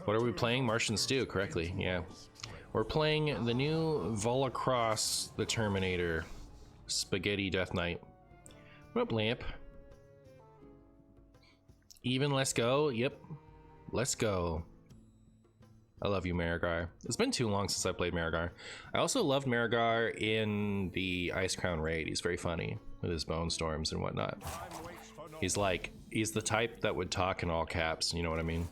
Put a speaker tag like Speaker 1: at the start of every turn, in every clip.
Speaker 1: What are we playing? MartianBuu, correctly, yeah. We're playing the new Volcoross the Terminator Spaghetti Death Knight. What up, Lamp? Even, let's go. Yep, let's go. I love you, Marigar. It's been too long since I played Marigar. I also loved Marigar in the Ice Crown raid. He's very funny with his bone storms and whatnot. He's the type that would talk in all caps, you know what I mean?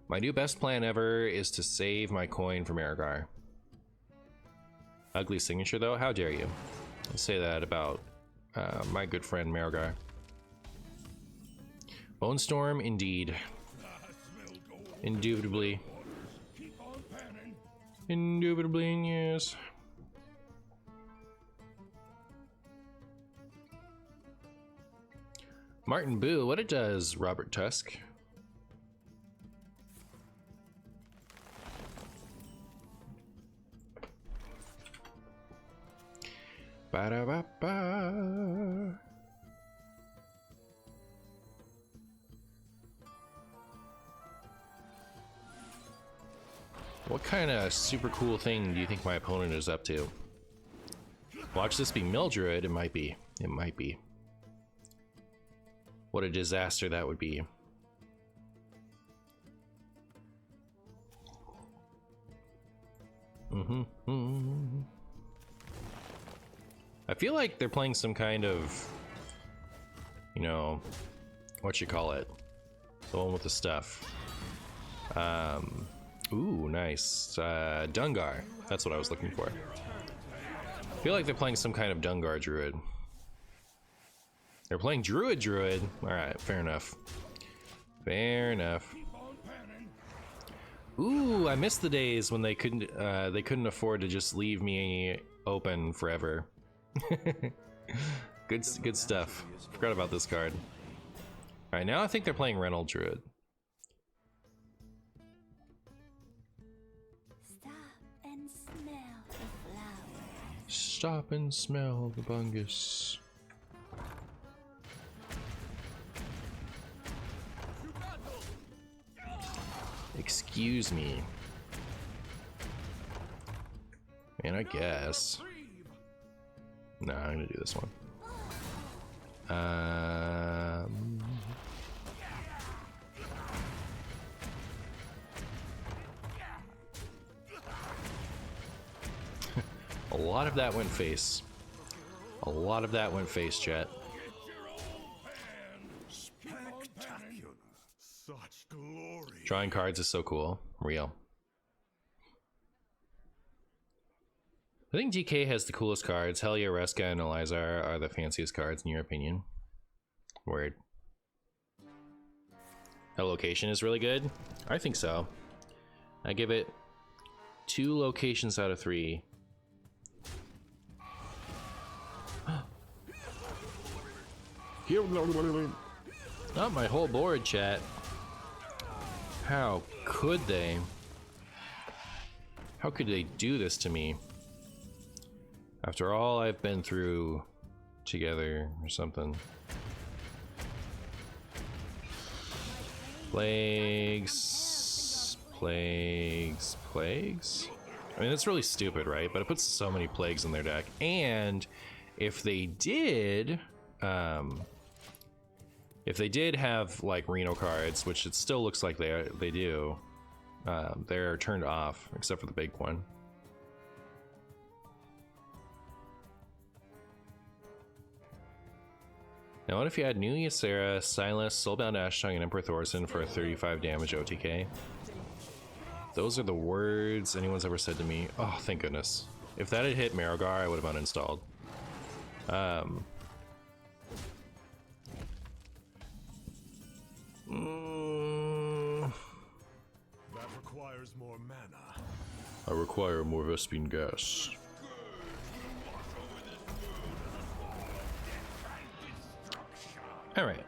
Speaker 1: My new best plan ever is to save my coin for Marigar. Ugly signature though, how dare you? I'll say that about my good friend Marigar. Bone Storm, indeed. Indubitably. Indubitably, yes. MartianBuu, what it does, Robert Tusk. Ba-da-ba-ba. What kind of super cool thing do you think my opponent is up to? Watch this be Mildred. It might be. It might be. What a disaster that would be. I feel like they're playing some kind of, you know, what you call it? The one with the stuff. Ooh, nice. Dungar. That's what I was looking for. I feel like they're playing some kind of Dungar Druid. They're playing Druid. Alright, fair enough. Fair enough. Ooh, I missed the days when they couldn't afford to just leave me open forever. Good stuff. Forgot about this card. Alright, now I think they're playing Rental Druid. Stop and smell the bungus. Excuse me. Man, I guess. Nah, I'm gonna do this one. A lot of that went face. A lot of that went face, chat.
Speaker 2: Such glory.
Speaker 1: Drawing cards is so cool. Real. I think DK has the coolest cards. Helia, Reska, and Elizar are the fanciest cards in your opinion. Word. Her location is really good? I think so. I give it 2 locations out of 3. Not my whole board, chat. How could they? How could they do this to me? After all I've been through together or something. Plagues. Plagues. Plagues? I mean, that's really stupid, right? But it puts so many plagues in their deck. And if they did have like Reno cards, which it still looks like they do, they're turned off except for the big one. Now what if you had New Ysera, Silas, Soulbound Ashtongue, and Emperor Thorson for a 35 damage OTK? Those are the words anyone's ever said to me. Oh, thank goodness. If that had hit Marigar, I would have uninstalled. That
Speaker 2: requires more mana.
Speaker 1: I require more Vespine gas. All right.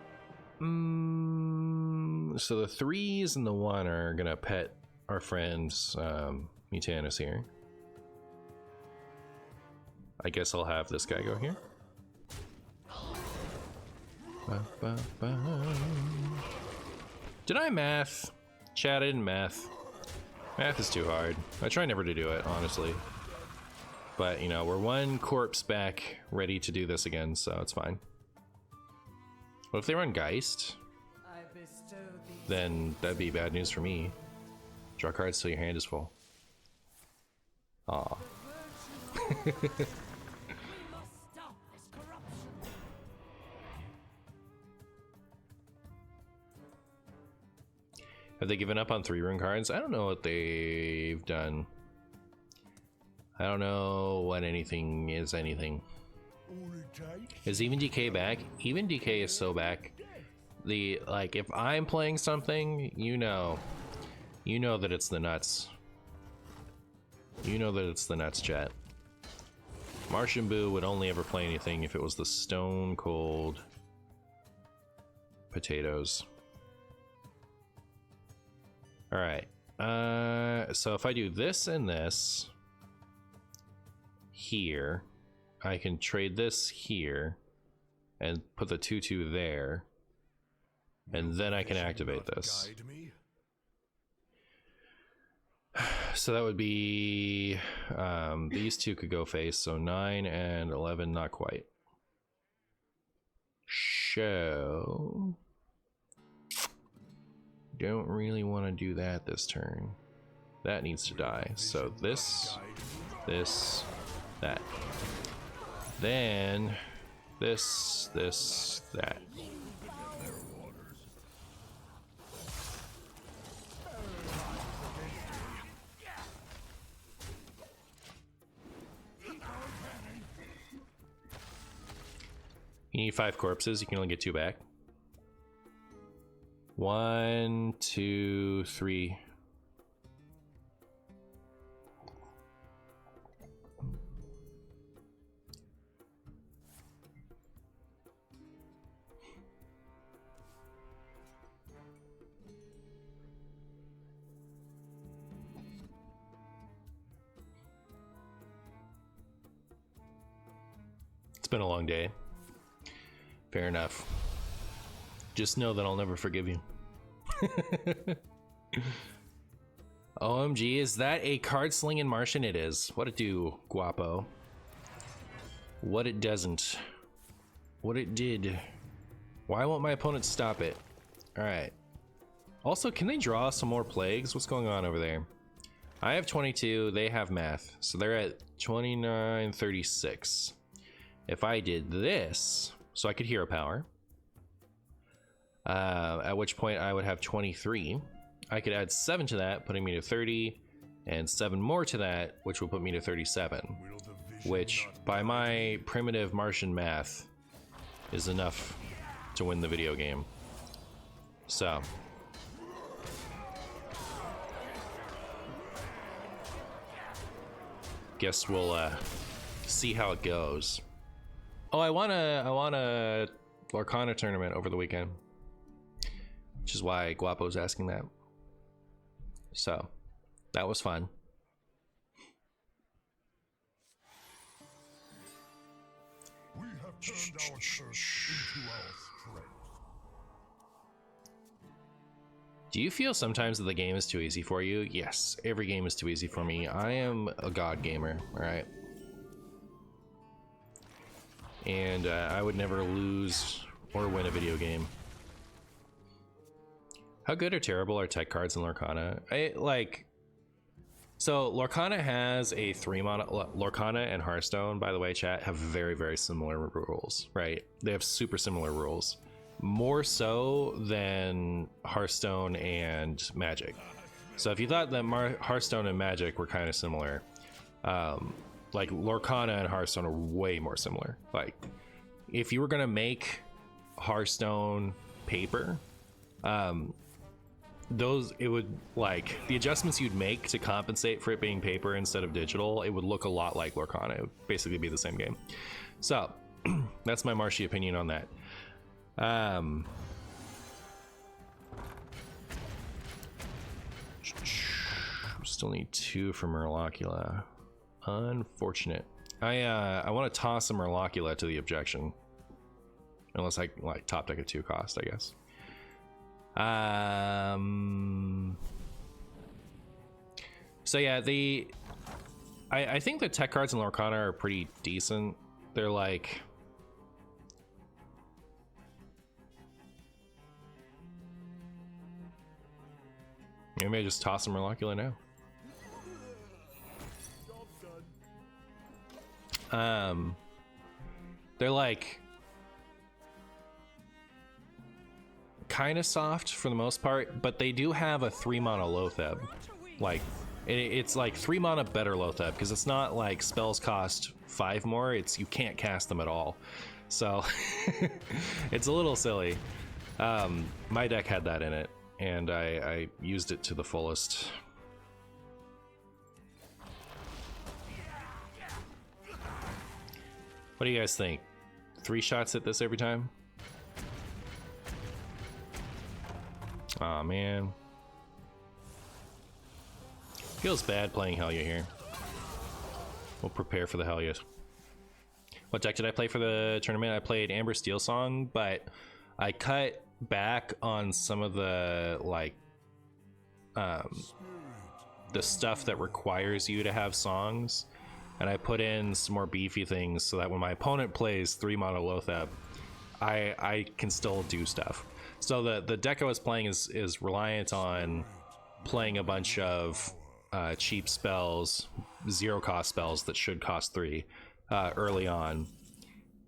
Speaker 1: So the 3s and the 1 are gonna pet our friends Mutanus here. I guess I'll have this guy go here. Did I math? Chat, I didn't math. Math is too hard. I try never to do it, honestly. But, you know, we're one corpse back, ready to do this again, so it's fine. What if they run Geist? Then that'd be bad news for me. Draw cards till your hand is full. Aw. Have they given up on 3 rune cards? I don't know what they've done. I don't know what anything is anything. Is Even DK back? Even DK is so back. Like, if I'm playing something, you know that it's the nuts. You know that it's the nuts, chat. MartianBuu would only ever play anything if it was the stone cold potatoes. All right. So if I do this and this here, I can trade this here and put the 2/2 there, and then I can activate this. So that would be these two could go face, so 9 and 11, not quite. So don't really want to do that this turn. That needs to die. So this, that. Then this, that. You need 5 corpses, you can only get 2 back. 1, 2, 3. It's been a long day. Fair enough. Just know that I'll never forgive you. OMG, is that a card slinging Martian? It is. What it do, Guapo? What it doesn't. What it did. Why won't my opponent stop it? Alright. Also, can they draw some more plagues? What's going on over there? I have 22, they have math. So they're at 29, 36. If I did this, so I could hero power. At which point I would have 23. I could add 7 to that, putting me to 30, and 7 more to that, which will put me to 37. Which, by my primitive Martian math, is enough to win the video game. So. Guess we'll see how it goes. Oh, I won a Lorcana tournament over the weekend, which is why Guapo's asking that. So, that was fun.
Speaker 2: We have turned our curse into our strength.
Speaker 1: Do you feel sometimes that the game is too easy for you? Yes, every game is too easy for me. I am a god gamer, alright? And I would never lose or win a video game. How good or terrible are tech cards in Lorcana? So Lorcana has a 3 mana. Lorcana and Hearthstone, by the way, chat, have very, very similar rules, right? They have super similar rules. More so than Hearthstone and Magic. So if you thought that Hearthstone and Magic were kind of similar, like Lorcana and Hearthstone are way more similar. Like, if you were gonna make Hearthstone paper, it would, like, the adjustments you'd make to compensate for it being paper instead of digital, it would look a lot like Lorcana. It would basically be the same game. So that's my Marshy opinion on that. Still need 2 for Murlocula. Unfortunate. I want to toss a Murlocula to the objection. unless I like top deck a 2 cost, I guess. So yeah, I think the tech cards in Lorcana are pretty decent. They're like, maybe I just toss some Molecula now. They're like kind of soft for the most part, but they do have a 3 mana Lotheb. Like it's like 3 mana better Lotheb, because it's not like spells cost 5 more, it's you can't cast them at all. So it's a little silly. My deck had that in it, and I used it to the fullest. What do you guys think? 3 shots at this every time? Aw, man. Feels bad playing Helya here. We'll prepare for the Helya. What deck did I play for the tournament? I played Amber Steel Song, but I cut back on some of the, like, the stuff that requires you to have songs, and I put in some more beefy things so that when my opponent plays 3 mana Lotheb, I can still do stuff. So the deck I was playing is reliant on playing a bunch of cheap spells, 0 cost spells that should cost 3 early on.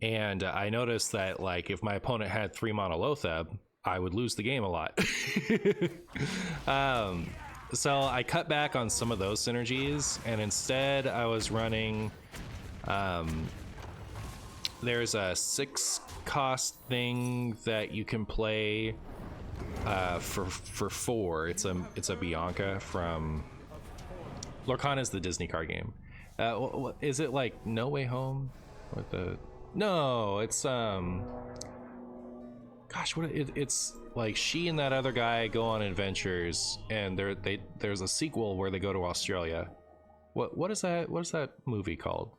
Speaker 1: And I noticed that, like, if my opponent had 3 mana Lotheb, I would lose the game a lot. So I cut back on some of those synergies, and instead I was running, there's a 6 cost thing that you can play for 4. It's a Bianca from Lorcana, is the Disney card game. Is it like No Way Home? What the? No, it's gosh, it's like she and that other guy go on adventures, and there's a sequel where they go to Australia. What is that movie called?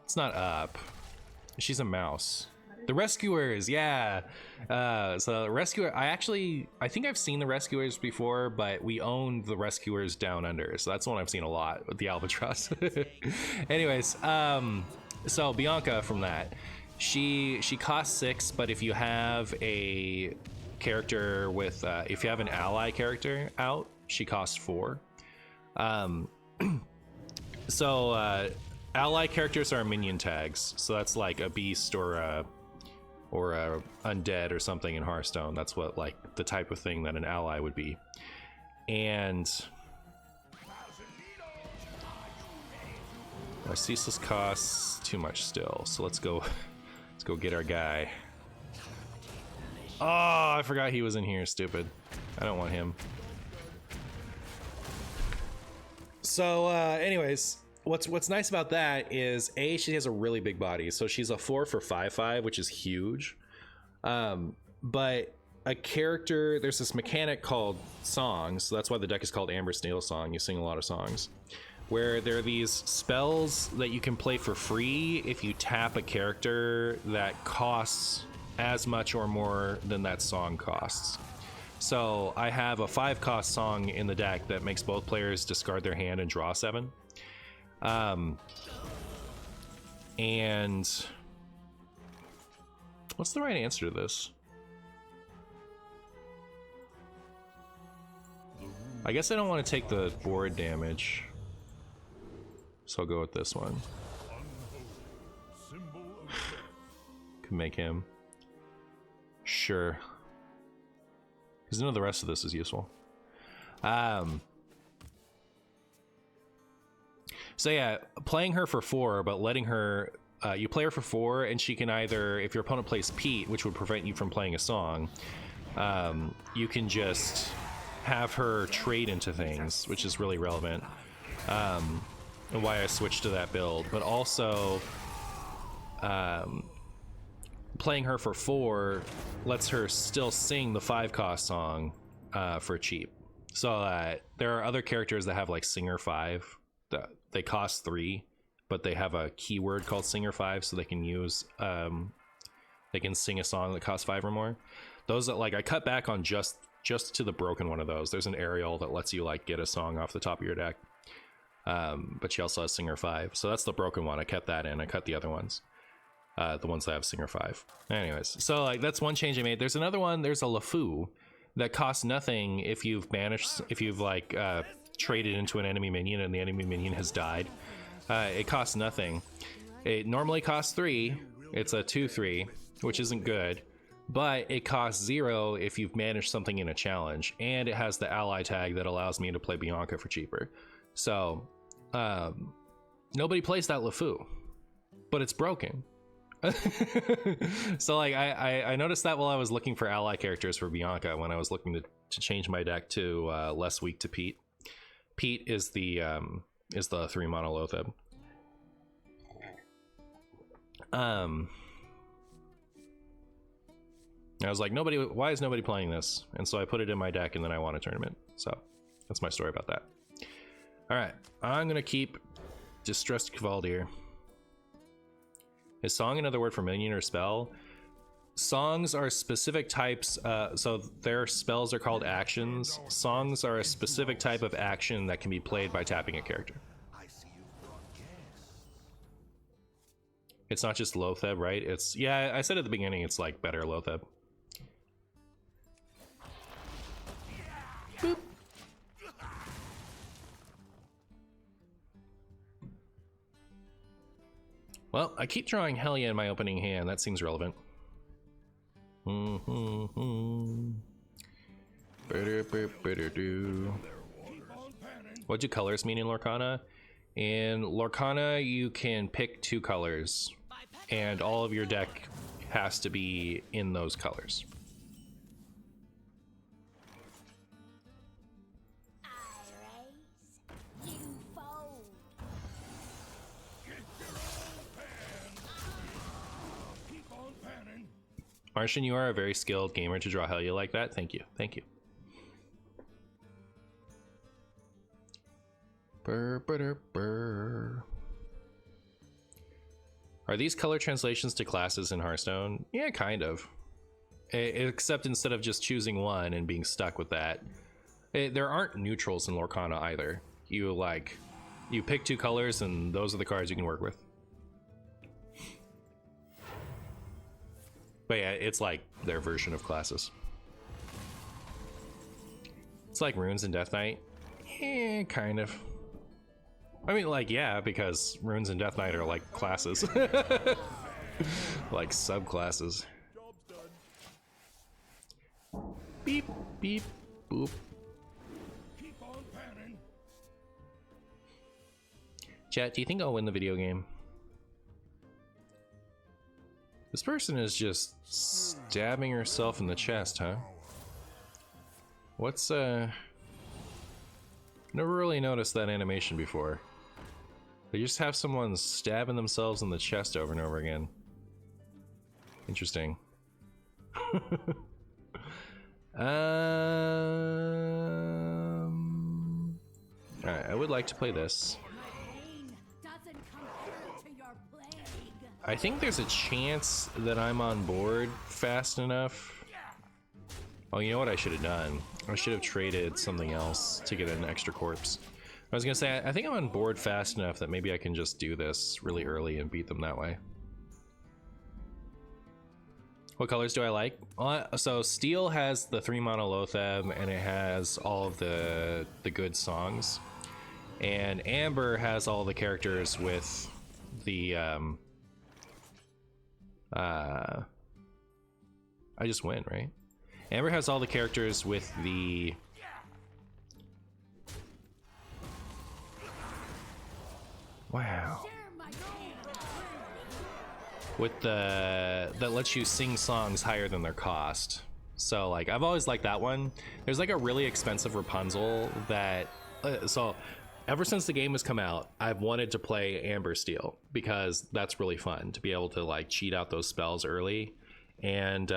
Speaker 1: It's not Up. She's a mouse. The Rescuers, yeah. So Rescuer, I think I've seen the Rescuers before, but we owned the Rescuers Down Under, so that's one I've seen a lot with the Albatross. Anyways, so Bianca from that, she costs 6, but if you have a character with, if you have an ally character out, she costs 4. So ally characters are minion tags, so that's like a beast or a undead or something in Hearthstone. That's what, like, the type of thing that an ally would be. And our ceaseless costs too much still, so let's go get our guy. Oh, I forgot he was in here. Stupid. I don't want him. So anyways, what's nice about that is, A, she has a really big body, so she's a 4 for 5/5, which is huge. But a character, there's this mechanic called songs, so that's why the deck is called Amber Steel Song. You sing a lot of songs, where there are these spells that you can play for free if you tap a character that costs as much or more than that song costs. So I have a 5 cost song in the deck that makes both players discard their hand and draw 7. And what's the right answer to this? I guess I don't want to take the board damage, so I'll go with this one. Can make him. Sure. Because none of the rest of this is useful. So yeah, playing her for 4, but letting her, you play her for 4, and she can either, if your opponent plays Pete, which would prevent you from playing a song, you can just have her trade into things, which is really relevant, and why I switched to that build. But also, playing her for 4 lets her still sing the 5 cost song for cheap. So there are other characters that have like Singer 5 that they cost 3, but they have a keyword called Singer 5, so they can use they can sing a song that costs 5 or more. Those that, like, I cut back on just to the broken one of those. There's an aerial that lets you like get a song off the top of your deck, but she also has Singer 5, so that's the broken one. I kept that in. I cut the other ones, the ones that have Singer 5. Anyways, so like that's one change I made. There's another one. There's a LeFou that costs nothing if you've banished, if you've like traded into an enemy minion and the enemy minion has died. It costs nothing. It normally costs 3. It's a 2/3, which isn't good, but it costs 0 if you've managed something in a challenge, and it has the ally tag that allows me to play Bianca for cheaper. So nobody plays that LeFou, but it's broken. So like I noticed that while I was looking for ally characters for Bianca, when I was looking to change my deck to less weak to Pete. Pete is the 3 mono Lotheb. I was like, why is nobody playing this? And so I put it in my deck, and then I won a tournament. So that's my story about that. All right, I'm gonna keep Distressed Cavaldier. Is song another word for minion or spell? Songs are specific types, so their spells are called actions. Songs are a specific type of action that can be played by tapping a character. It's not just Lotheb, right? It's, yeah, I said at the beginning, it's like better Lotheb. Boop. Well, I keep drawing Helya in my opening hand. That seems relevant. What do colors mean in Lorcana? In Lorcana, you can pick 2 colors, and all of your deck has to be in those colors. Martian, you are a very skilled gamer to draw Helya like that. Thank you. Thank you. Burr, burr, burr. Are these color translations to classes in Hearthstone? Yeah, kind of. Except instead of just choosing one and being stuck with that, there aren't neutrals in Lorcana either. You pick 2 colors and those are the cards you can work with. But yeah, it's like their version of classes. It's like runes and Death Knight. Eh, kind of. I mean, like, yeah, because runes and Death Knight are like classes. Like subclasses. Beep, beep, boop. Chat, do you think I'll win the video game? This person is just stabbing herself in the chest, huh? What's, never really noticed that animation before. They just have someone stabbing themselves in the chest over and over again. Interesting. Alright, I would like to play this. I think there's a chance that I'm on board fast enough. Oh, you know what I should have done? I should have traded something else to get an extra corpse. I was gonna say, I think I'm on board fast enough that maybe I can just do this really early and beat them that way. What colors do I like? So Steel has the 3 mono Lotheb, and it has all of the good songs. And Amber has all the characters with the I just win, right? Amber has all the characters with the wow. With the that lets you sing songs higher than their cost. So like I've always liked that one. There's like a really expensive Rapunzel that so ever since the game has come out, I've wanted to play Amber Steel because that's really fun to be able to like cheat out those spells early. And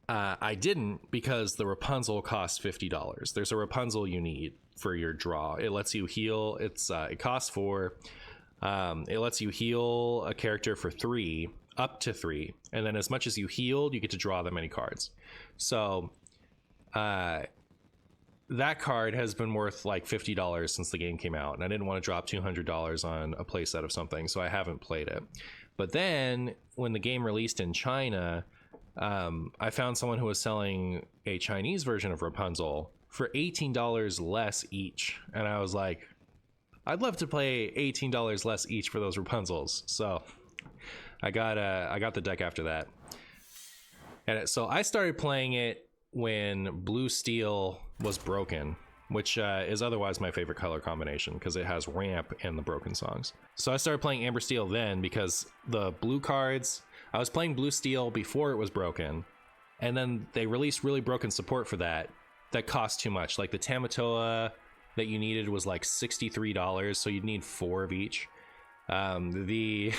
Speaker 1: I didn't, because the Rapunzel costs $50. There's a Rapunzel you need for your draw. It lets you heal. It costs 4. It lets you heal a character for 3, up to 3, and then as much as you healed, you get to draw that many cards. So that card has been worth like $50 since the game came out, and I didn't want to drop $200 on a playset of something, so I haven't played it. But then when the game released in China, I found someone who was selling a Chinese version of Rapunzel for $18 less each, and I was like, I'd love to play $18 less each for those Rapunzels. So I got the deck after that, and so I started playing it when Blue Steel was broken, which is otherwise my favorite color combination because it has ramp and the broken songs. So I started playing Amber Steel then, because the blue cards, I was playing Blue Steel before it was broken, and then they released really broken support for that cost too much. Like the Tamatoa that you needed was like $63, so you'd need 4 of each. The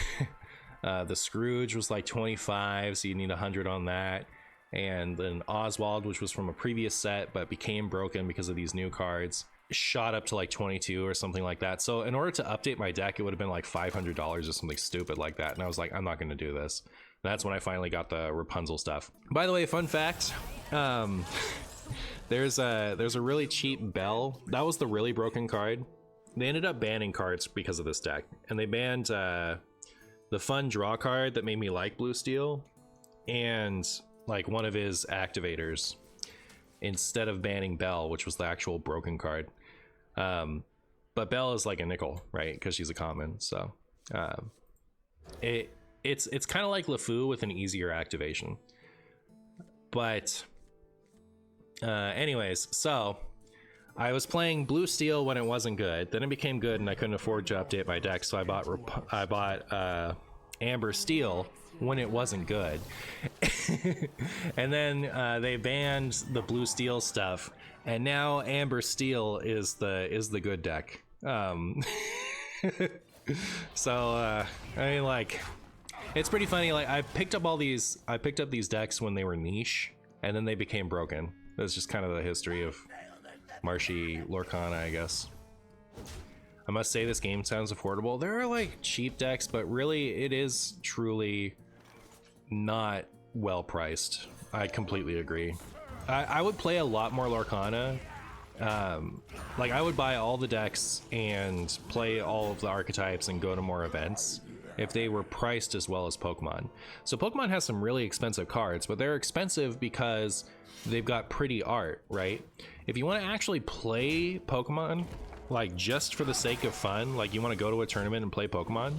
Speaker 1: Scrooge was like 25, so you need 100 on that. And then Oswald, which was from a previous set but became broken because of these new cards, shot up to like 22 or something like that. So in order to update my deck, it would have been like $500 or something stupid like that, and I was like, I'm not going to do this. And that's when I finally got the Rapunzel stuff. By the way, fun fact, there's a really cheap Belle. That was the really broken card. They ended up banning cards because of this deck, and they banned the fun draw card that made me like Blue Steel, and like one of his activators, instead of banning Belle, which was the actual broken card. But Belle is like a nickel, right? Because she's a common. So it's kind of like LeFou with an easier activation. But anyways, so I was playing Blue Steel when it wasn't good. Then it became good, and I couldn't afford to update my deck, so I bought Amber Steel when it wasn't good. And then they banned the Blue Steel stuff, and now Amber Steel is the good deck. So I mean, like, it's pretty funny. Like, I picked up these decks when they were niche, and then they became broken. That's just kind of the history of Marshy Lorcana, I guess. I must say, this game sounds affordable. There are like cheap decks, but really it is truly not well priced. I completely agree. I would play a lot more Lorcana. Like, I would buy all the decks and play all of the archetypes and go to more events if they were priced as well as Pokemon. So Pokemon has some really expensive cards, but they're expensive because they've got pretty art, right? If you want to actually play Pokemon, like just for the sake of fun, like you want to go to a tournament and play Pokemon,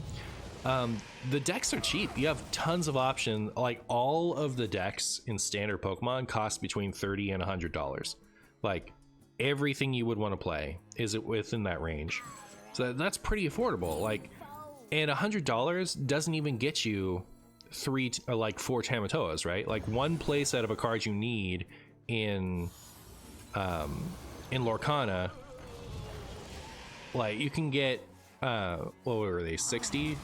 Speaker 1: the decks are cheap. You have tons of options. Like, all of the decks in standard Pokemon cost between $30 and $100. Like, everything you would want to play is within that range. So that's pretty affordable. Like, and $100 doesn't even get you 4 Tamatoas, right? Like, one playset of a card you need in Lorcana, like, you can get what were they, 60?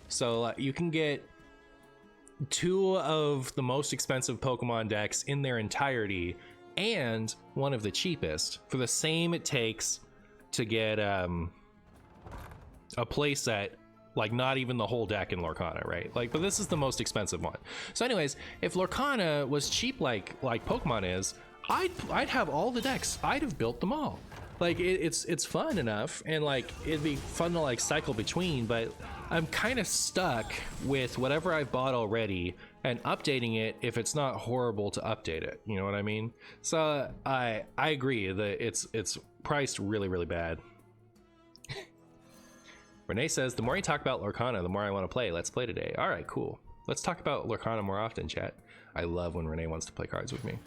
Speaker 1: So you can get 2 of the most expensive Pokemon decks in their entirety and one of the cheapest for the same it takes to get a playset, like not even the whole deck in Lorcana, right? Like, but this is the most expensive one. So anyways, if Lorcana was cheap like Pokemon is, I'd have all the decks. I'd have built them all. Like, it's fun enough, and like it'd be fun to like cycle between, but I'm kind of stuck with whatever I've bought already and updating it if it's not horrible to update it. You know what I mean? So I agree that it's priced really, really bad. Renee says, the more you talk about Lorcana, the more I want to play. Let's play today. All right, cool. Let's talk about Lorcana more often, chat. I love when Renee wants to play cards with me.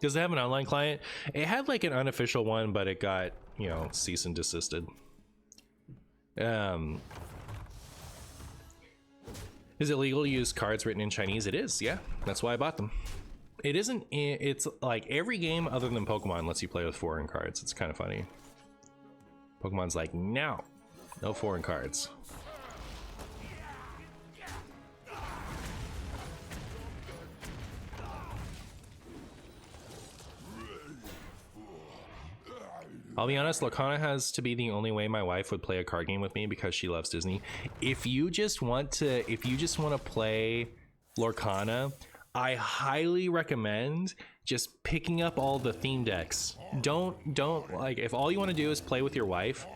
Speaker 1: Does it have an online client? It had like an unofficial one, but it got, you know, cease and desisted. Is it legal to use cards written in Chinese? It is, yeah. That's why I bought them. It isn't, it's like every game other than Pokemon lets you play with foreign cards. It's kind of funny. Pokemon's like, no foreign cards. I'll be honest, Lorcana has to be the only way my wife would play a card game with me because she loves Disney. If you just want to play Lorcana, I highly recommend just picking up all the theme decks. Don't like, if all you want to do is play with your wife,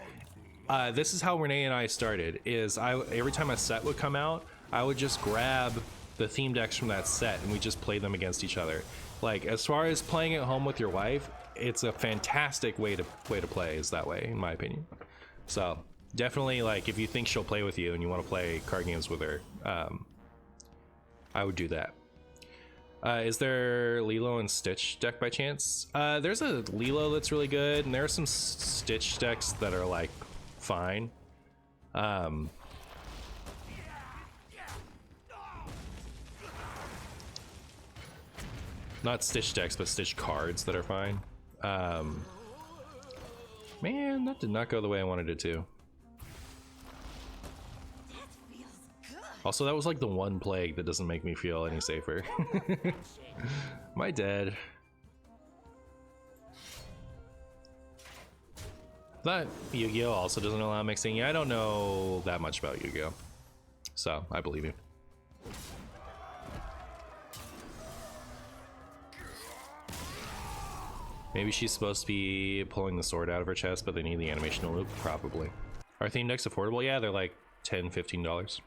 Speaker 1: this is how Renee and I started, is every time a set would come out, I would just grab the theme decks from that set and we just play them against each other. Like, as far as playing at home with your wife, it's a fantastic way to play, is that way, in my opinion. So definitely, like, if you think she'll play with you and you want to play card games with her, I would do that. Is there Lilo and Stitch deck by chance? There's a Lilo that's really good, and there are some Stitch decks that are like fine. Not Stitch decks, but Stitch cards that are fine. Man, that did not go the way I wanted it to. Also, that was like the one plague that doesn't make me feel any safer. Am I dead? That Yu-Gi-Oh! Also doesn't allow mixing. Yeah, I don't know that much about Yu-Gi-Oh! So, I believe you. Maybe she's supposed to be pulling the sword out of her chest, but they need the animation to loop? Probably. Are theme decks affordable? Yeah, they're like $10, $15.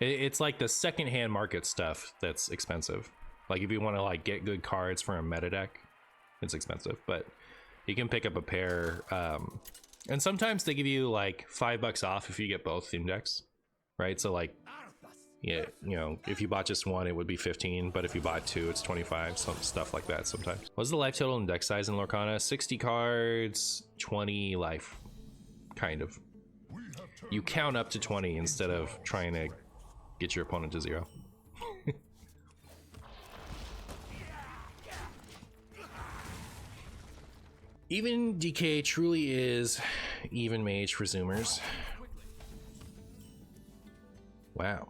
Speaker 1: It's like the secondhand market stuff that's expensive. Like, if you want to like get good cards for a meta deck, it's expensive, but you can pick up a pair. And sometimes they give you like $5 off if you get both theme decks, right? So like, yeah, you know, if you bought just one, it would be 15, but if you bought two, it's 25, some stuff like that sometimes. What's the life total and deck size in Lorcana? 60 cards, 20 life, kind of. You count up to 20 instead of trying to get your opponent to 0. Even DK truly is even mage for Zoomers. Wow.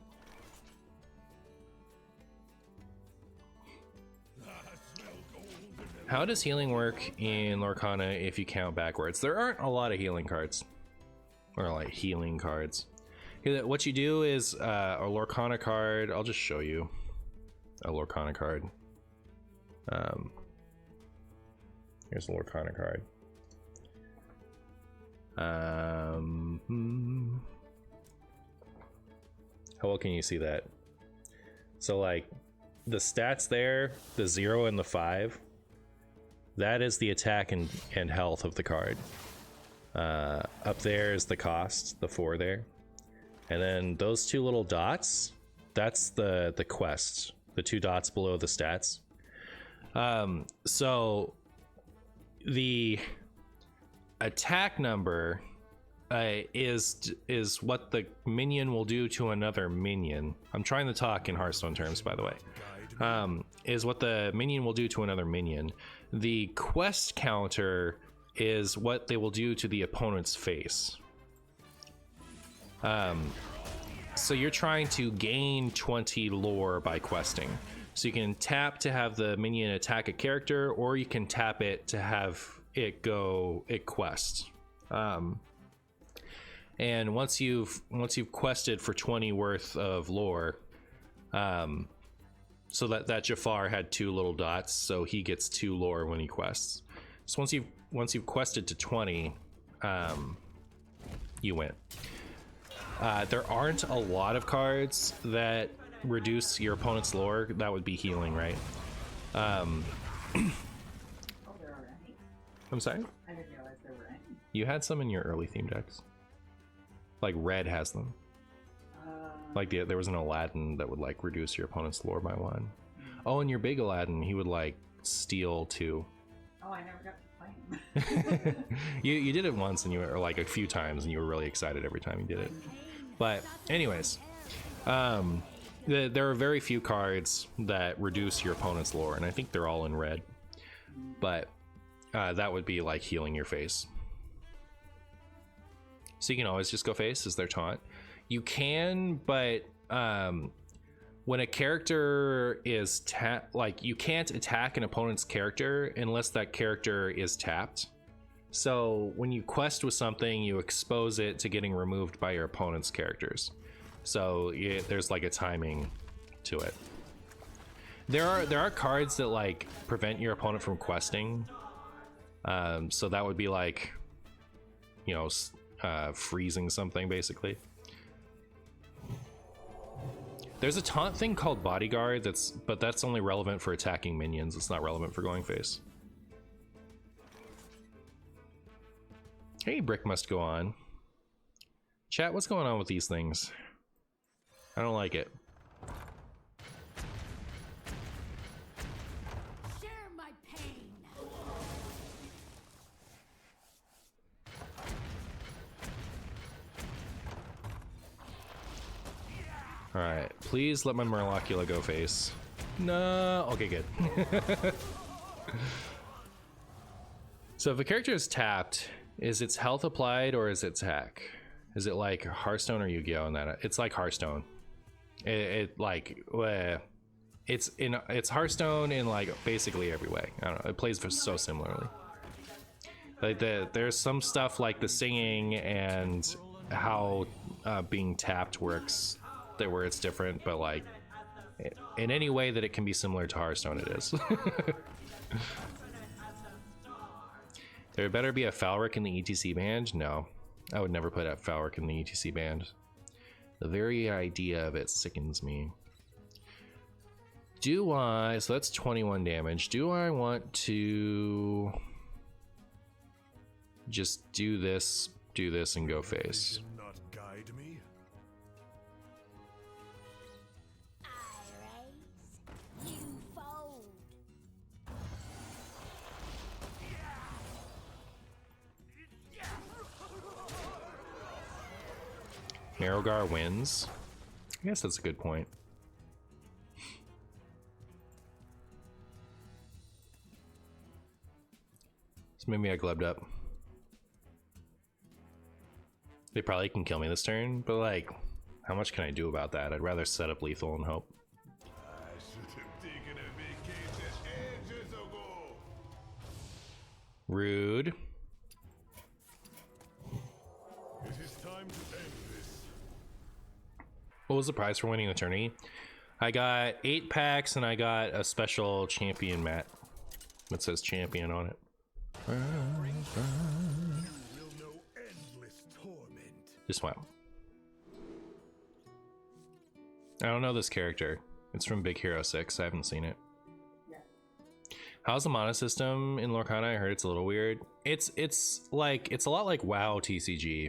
Speaker 1: How does healing work in Lorcana if you count backwards? There aren't a lot of healing cards. Or like healing cards. What you do is a Lorcana card. I'll just show you a Lorcana card. Here's a Lorcana card. How well can you see that? So like the stats there, the 0 and the 5, that is the attack and health of the card. Up there is the cost, the 4 there. And then those two little dots, that's the quest, the 2 dots below the stats. So the attack number is what the minion will do to another minion. I'm trying to talk in Hearthstone terms, by the way. Is what the minion will do to another minion. The quest counter is what they will do to the opponent's face. So you're trying to gain 20 lore by questing. So you can tap to have the minion attack a character, or you can tap it to have it quest. And once you've quested for 20 worth of lore, so that Jafar had 2 little dots, so he gets 2 lore when he quests. So once you've quested to 20, you win. There aren't a lot of cards that reduce your opponent's lore. That would be healing, right? I'm sorry?
Speaker 3: I didn't realize there were any.
Speaker 1: You had some in your early theme decks. Like red has them. Like there was an Aladdin that would like reduce your opponent's lore by 1. Oh, and your big Aladdin, he would like steal 2.
Speaker 3: Oh, I never got to play him.
Speaker 1: You did it once, and you were like a few times, and you were really excited every time you did it. But anyways, there are very few cards that reduce your opponent's lore, and I think they're all in red. But that would be like healing your face. So you can always just go face as their taunt. You can, but when a character is like, you can't attack an opponent's character unless that character is tapped. So when you quest with something, you expose it to getting removed by your opponent's characters. So there's like a timing to it. There are cards that like prevent your opponent from questing. So that would be like, you know, freezing something basically. There's a taunt thing called Bodyguard but that's only relevant for attacking minions. It's not relevant for going face. Hey, Brick must go on. Chat, what's going on with these things? I don't like it.
Speaker 4: Share my pain.
Speaker 1: Alright, please let my Murlocula go face. No, okay, good. So if a character is tapped, is its health applied or is its hack? Is it like Hearthstone or Yu-Gi-Oh in that? It's like Hearthstone. It's Hearthstone in like basically every way. I don't know, it plays so similarly. Like there's some stuff like the singing and how being tapped works where it's different, but like in any way that it can be similar to Hearthstone, it is. There better be a Falric in the ETC band? No, I would never put a Falric in the ETC band. The very idea of it sickens me. Do I, so that's 21 damage. Do I want to just do this, and go face?
Speaker 2: Not guide me.
Speaker 4: I raise, you fold.
Speaker 1: Marrowgar wins? I guess that's a good point. So maybe I glubbed up. They probably can kill me this turn, but like, how much can I do about that? I'd rather set up lethal and hope.
Speaker 2: I should have taken a vacation ages ago.
Speaker 1: Rude.
Speaker 2: It is time to end this.
Speaker 1: What was the prize for winning the tourney? I got 8 packs and I got a special champion mat that says champion on it.
Speaker 2: You will know endless torment.
Speaker 1: Just wow. I don't know this character. It's from Big Hero 6. I haven't seen it.
Speaker 3: Yeah.
Speaker 1: How's the mana system in Lorcana? I heard it's a little weird. It's a lot like WoW TCG.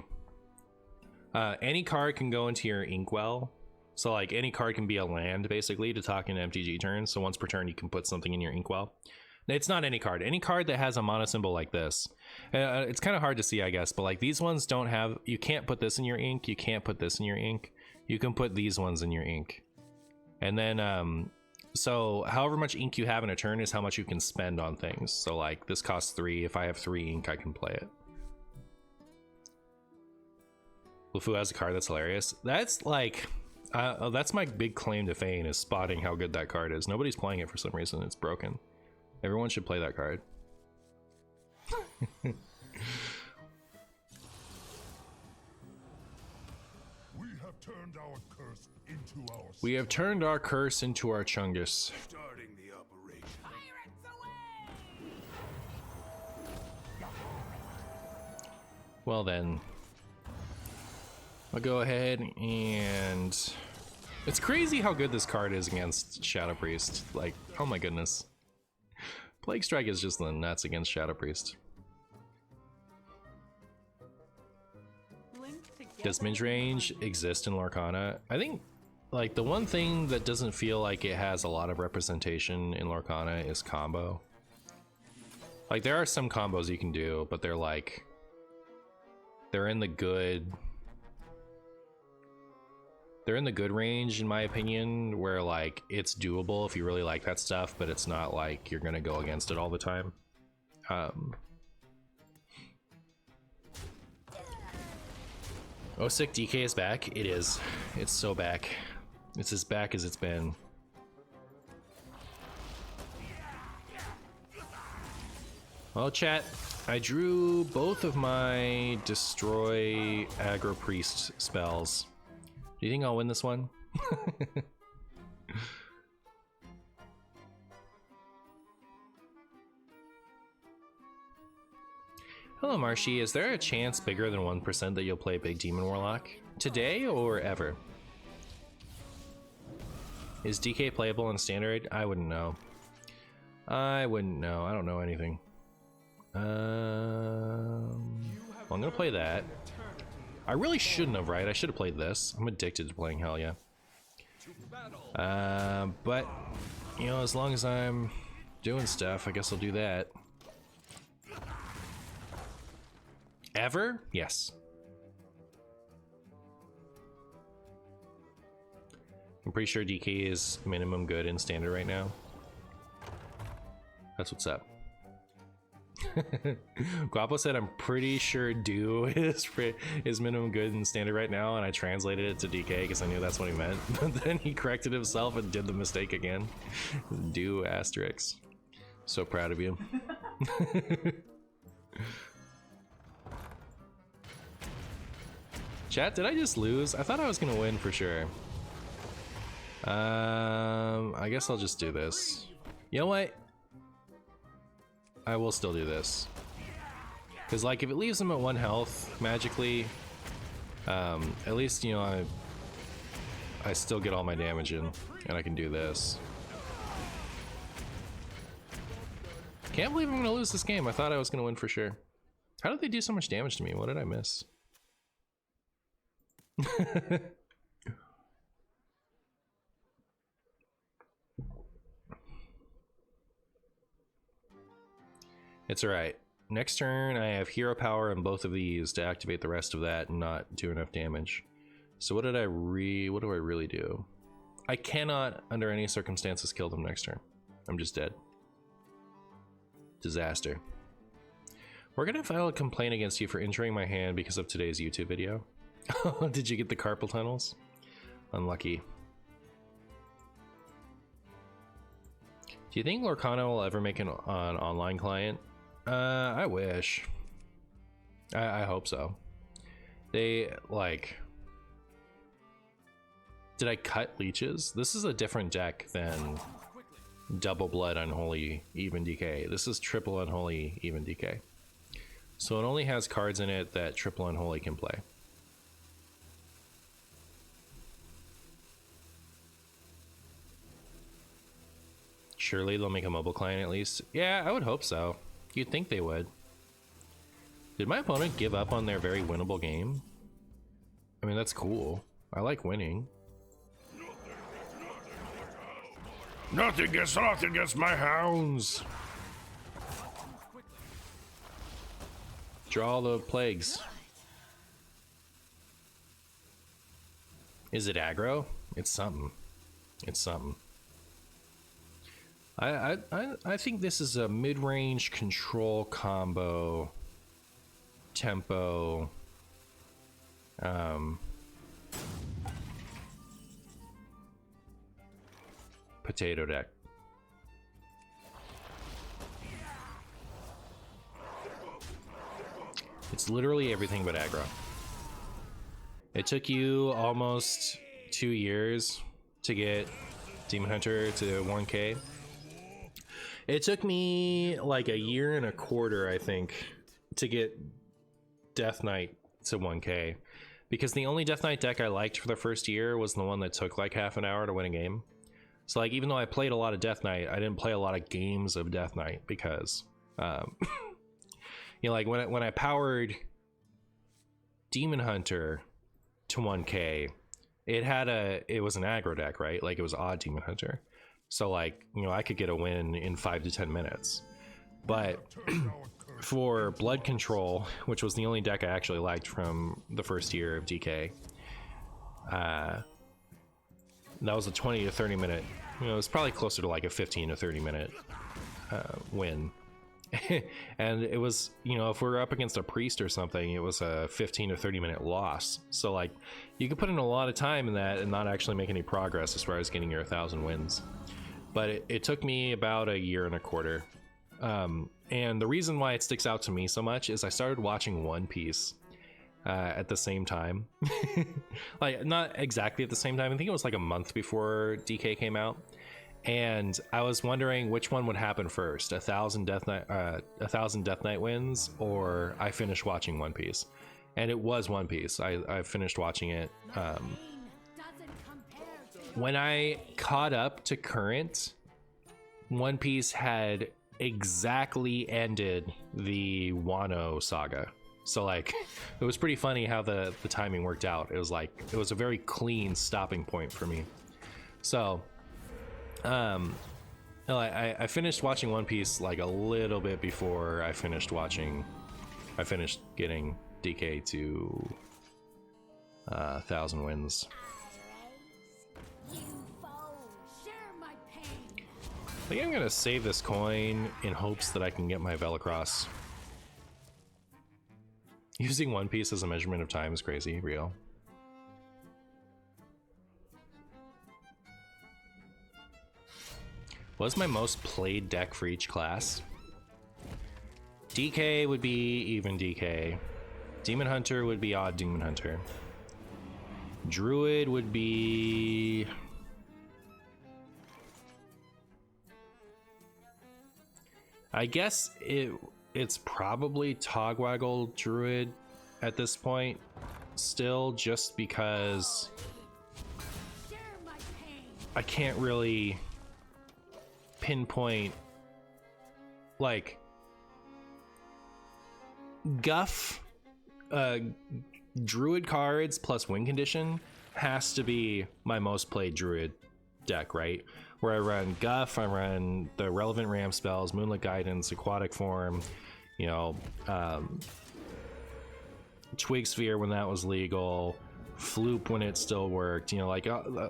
Speaker 1: Any card can go into your Inkwell. So like any card can be a land basically to talk in MTG turns. So once per turn you can put something in your Inkwell. It's not any card. Any card that has a mana symbol like this. It's kind of hard to see, I guess, but like these ones don't have, you can't put this in your ink. You can't put this in your ink. You can put these ones in your ink. And then, so however much ink you have in a turn is how much you can spend on things. So like this costs 3. If I have 3 ink, I can play it. Lufu has a card that's hilarious. That's like, that's my big claim to fame, is spotting how good that card is. Nobody's playing it for some reason. It's broken. Everyone should play that card.
Speaker 2: We have turned our curse into our
Speaker 1: We have turned our curse into our Chungus.
Speaker 2: starting the operation.
Speaker 4: Pirates away!
Speaker 1: Well then, I'll go ahead and... It's crazy how good this card is against Shadow Priest. Like, oh my goodness. Plague Strike is just the nuts against Shadow Priest. Does mid-range exist in Lorcana? I think, like, the one thing that doesn't feel like it has a lot of representation in Lorcana is combo. Like, there are some combos you can do, but they're like... They're in the good range, in my opinion, where like it's doable if you really like that stuff, but it's not like you're gonna go against it all the time. Oh, sick, DK is back. It is. It's so back. It's as back as it's been. Well, chat, I drew both of my destroy aggro priest spells. Do you think I'll win this one? Hello Marshy, is there a chance bigger than 1% that you'll play Big Demon Warlock? Today or ever? Is DK playable in Standard? I wouldn't know. I wouldn't know. I don't know anything. Well, I'm gonna play that. I really shouldn't have, right? I should have played this. I'm addicted to playing Hell Yeah. But, you know, as long as I'm doing stuff, I guess I'll do that. Ever? Yes. I'm pretty sure DK is minimum good in Standard right now. That's what's up. Guapo said, I'm pretty sure do is minimum good in Standard right now, and I translated it to DK because I knew that's what he meant. But then he corrected himself and did the mistake again. Do asterisk. So proud of you. Chat, did I just lose? I thought I was gonna win for sure. I guess I'll just do this. You know what? I will still do this. Because, like, if it leaves him at 1 health magically, at least, you know, I still get all my damage in, and I can do this. Can't believe I'm gonna lose this game. I thought I was gonna win for sure. How did they do so much damage to me? What did I miss? It's alright. Next turn I have hero power in both of these to activate the rest of that and not do enough damage. So what do I really do? I cannot under any circumstances kill them next turn. I'm just dead. Disaster. We're gonna file a complaint against you for injuring my hand because of today's YouTube video. Did you get the carpal tunnels? Unlucky. Do you think Lorcana will ever make an online client? I wish. I hope so. They, like... Did I cut leeches? This is a different deck than Double Blood Unholy Even DK. This is Triple Unholy Even DK. So it only has cards in it that Triple Unholy can play. Surely they'll make a mobile client at least. Yeah, I would hope so. You'd think they would. Did my opponent give up on their very winnable game? I mean, that's cool. I like winning. Nothing gets my hounds. Draw the plagues. Is it aggro? It's something. It's something. I think this is a mid-range control combo tempo potato deck. It's literally everything but aggro. It took you almost 2 years to get Demon Hunter to 1K. It took me like 1.25 years, I think, to get Death Knight to 1K. Because the only Death Knight deck I liked for the first year was the one that took like half an hour to win a game. So like, even though I played a lot of Death Knight, I didn't play a lot of games of Death Knight because, you know, like when I powered Demon Hunter to 1K, it was an aggro deck, right? Like it was odd Demon Hunter. So like, you know, I could get a win in 5 to 10 minutes. But for Blood Control, which was the only deck I actually liked from the first year of DK, that was a 20 to 30 minute, you know, it was probably closer to like a 15 to 30 minute win. And it was, you know, if we were up against a priest or something, it was a 15 to 30 minute loss. So like, you could put in a lot of time in that and not actually make any progress as far as getting your 1,000 wins. But it took me about 1.25 years. And the reason why it sticks out to me so much is I started watching One Piece at the same time. Like, not exactly at the same time. I think it was like a month before DK came out. And I was wondering which one would happen first, 1,000 Death Knight wins, or I finished watching One Piece. And it was One Piece. I finished watching it.
Speaker 4: Pain doesn't compare to
Speaker 1: When I caught up to current, One Piece had exactly ended the Wano saga. So like, it was pretty funny how the timing worked out. It was like, it was a very clean stopping point for me. So I finished watching One Piece like a little bit before I finished getting DK to 1,000 wins.
Speaker 4: you foes. Share my pain.
Speaker 1: I think I'm gonna save this coin in hopes that I can get my Volcoross. Using One Piece as a measurement of time is crazy, real. What's my most played deck for each class? DK would be even DK. Demon Hunter would be odd Demon Hunter. Druid would be... I guess it's probably Togwaggle Druid at this point still, just because
Speaker 4: Share my pain.
Speaker 1: I can't really pinpoint, like, Guff Druid cards plus win condition has to be my most played Druid deck, right? Where I run Guff, I run the relevant ram spells, Moonlit Guidance, Aquatic Form, you know, Twig Sphere when that was legal, Floop when it still worked, you know,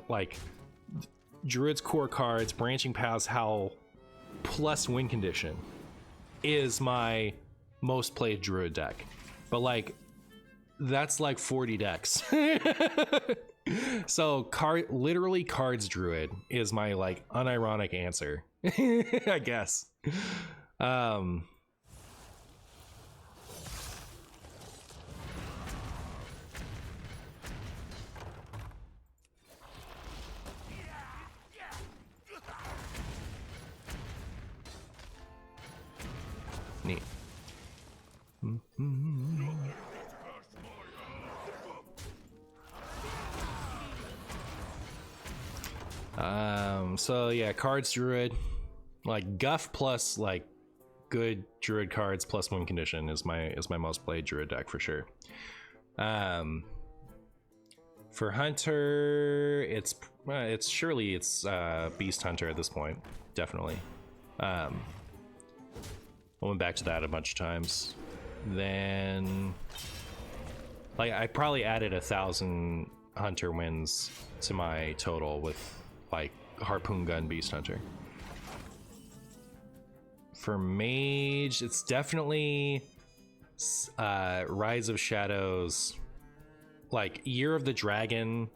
Speaker 1: like Druid's core cards, Branching Paths, Howl, plus win condition is my most played Druid deck. But like, that's like 40 decks. So literally Cards Druid is my like unironic answer. I guess. Neat. So yeah, Cards Druid, like Guff plus like good Druid cards plus win condition is my most played Druid deck for sure. For Hunter, it's surely Beast Hunter at this point, definitely. I went back to that a bunch of times. Then, like, I probably added 1,000 Hunter wins to my total with like Harpoon Gun Beast Hunter. For Mage, it's definitely Rise of Shadows, like Year of the Dragon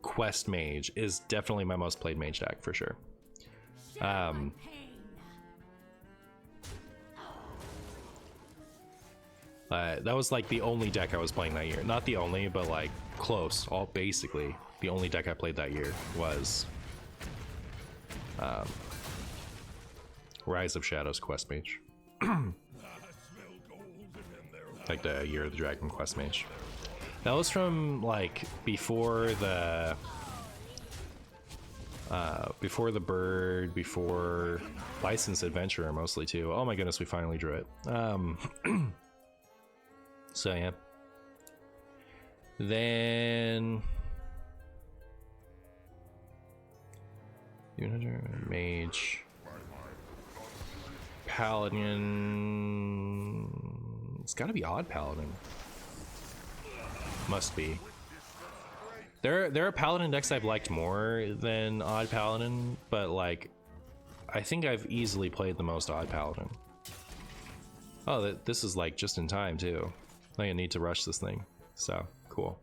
Speaker 1: Quest Mage is definitely my most played Mage deck for sure.
Speaker 4: Share my pain.
Speaker 1: That was like the only deck I was playing that year. Not the only, but like close. Basically the only deck I played that year was Rise of Shadows Quest Mage. Like the Year of the Dragon Quest Mage. That was from like before the bird, before Licensed Adventurer mostly too. Oh my goodness, we finally drew it. So yeah. Then Mage, Paladin. It's got to be Odd Paladin. Must be. There are Paladin decks I've liked more than Odd Paladin, but like, I think I've easily played the most Odd Paladin. Oh, this is like just in time too. I think I need to rush this thing. So cool.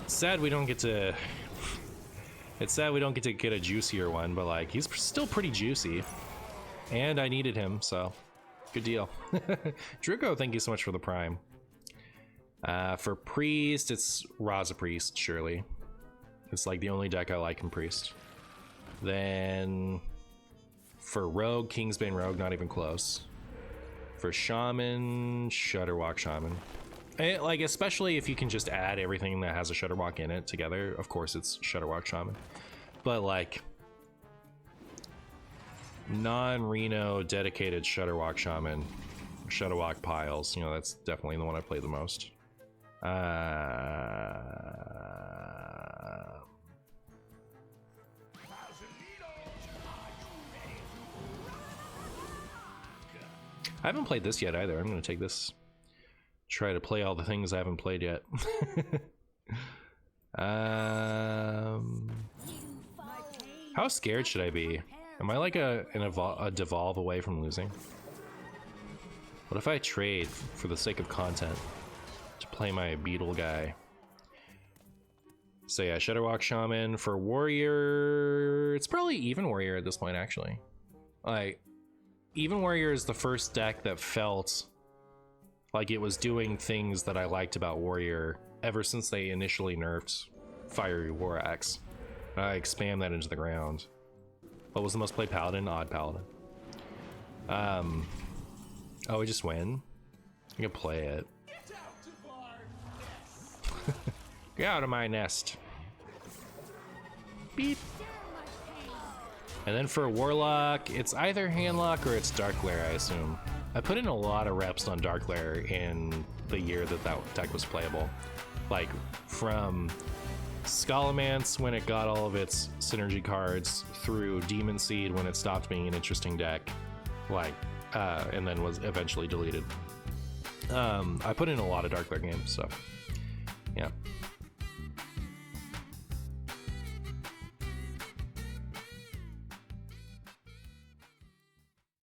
Speaker 1: It's sad we don't get to get a juicier one, but like he's still pretty juicy. And I needed him, so good deal. Druko, thank you so much for the prime. For Priest, it's Raza Priest, surely. It's like the only deck I like in Priest. Then for Rogue, Kingsbane Rogue, not even close. For Shaman, Shudderwalk Shaman. And, like, especially if you can just add everything that has a Shudderwalk in it together. Of course, it's Shudderwalk Shaman. But, like, non-Reno dedicated Shudderwalk Shaman, Shudderwalk Piles, you know, that's definitely the one I play the most. I haven't played this yet either. I'm going to take this, try to play all the things I haven't played yet. How scared should I be? Am I like a devolve away from losing? What if I trade for the sake of content to play my beetle guy? So yeah, Shudderwalk Shaman. For Warrior, it's probably Even Warrior at this point, actually. Like, Even Warrior is the first deck that felt like it was doing things that I liked about Warrior ever since they initially nerfed Fiery War Axe. I spammed that into the ground. What was the most played Paladin? Odd Paladin. Oh, we just win? I can play it. Get out of my nest. Beep. And then for Warlock, it's either Handlock or it's Dark Glare, I assume. I put in a lot of reps on Dark Glare in the year that that deck was playable. Like, from Scholomance when it got all of its synergy cards, through Demon Seed when it stopped being an interesting deck, like, and then was eventually deleted. I put in a lot of Dark Glare games, so yeah.